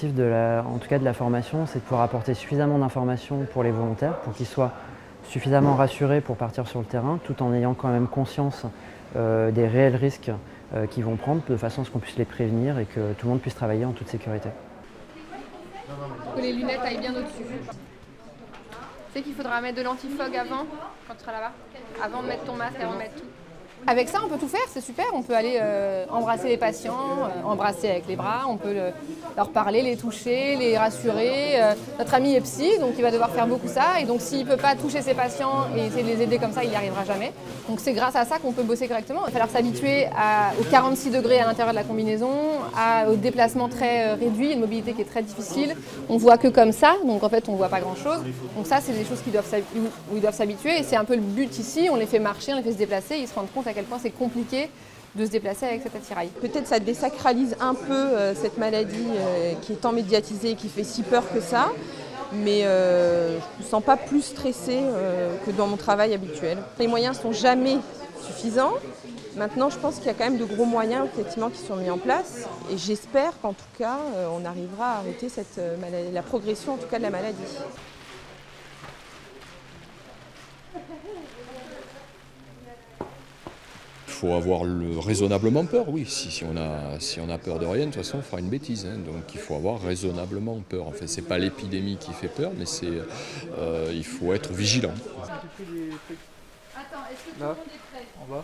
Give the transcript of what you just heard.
L'objectif en tout cas de la formation, c'est de pouvoir apporter suffisamment d'informations pour les volontaires, pour qu'ils soient suffisamment rassurés pour partir sur le terrain, tout en ayant quand même conscience des réels risques qu'ils vont prendre, de façon à ce qu'on puisse les prévenir et que tout le monde puisse travailler en toute sécurité. Que les lunettes aillent bien au-dessus. Tu sais qu'il faudra mettre de l'antifog avant, quand tu seras là-bas, avant de mettre ton masque, avant de mettre tout. Avec ça, on peut tout faire, c'est super. On peut aller embrasser les patients, embrasser avec les bras, on peut leur parler, les toucher, les rassurer. Notre ami est psy, donc il va devoir faire beaucoup ça. Et donc s'il ne peut pas toucher ses patients et essayer de les aider comme ça, il n'y arrivera jamais. Donc c'est grâce à ça qu'on peut bosser correctement. Il va falloir s'habituer aux 46 degrés à l'intérieur de la combinaison, au déplacement très réduit, une mobilité qui est très difficile. On ne voit que comme ça, donc en fait on ne voit pas grand-chose. Donc ça, c'est des choses où ils doivent s'habituer. Et c'est un peu le but ici, on les fait marcher, on les fait se déplacer, ils se rendent compte à quel point c'est compliqué de se déplacer avec cet attirail. Peut-être ça désacralise un peu cette maladie qui est tant médiatisée et qui fait si peur que ça, mais je ne me sens pas plus stressée que dans mon travail habituel. Les moyens ne sont jamais suffisants. Maintenant, je pense qu'il y a quand même de gros moyens effectivement, qui sont mis en place et j'espère qu'en tout cas, on arrivera à arrêter la progression en tout cas, de la maladie. Il faut avoir raisonnablement peur, oui. Si on a peur de rien, de toute façon, on fera une bêtise. Hein. Donc il faut avoir raisonnablement peur. En fait, ce n'est pas l'épidémie qui fait peur, mais il faut être vigilant. Attends, est-ce que tout le monde est prêt ?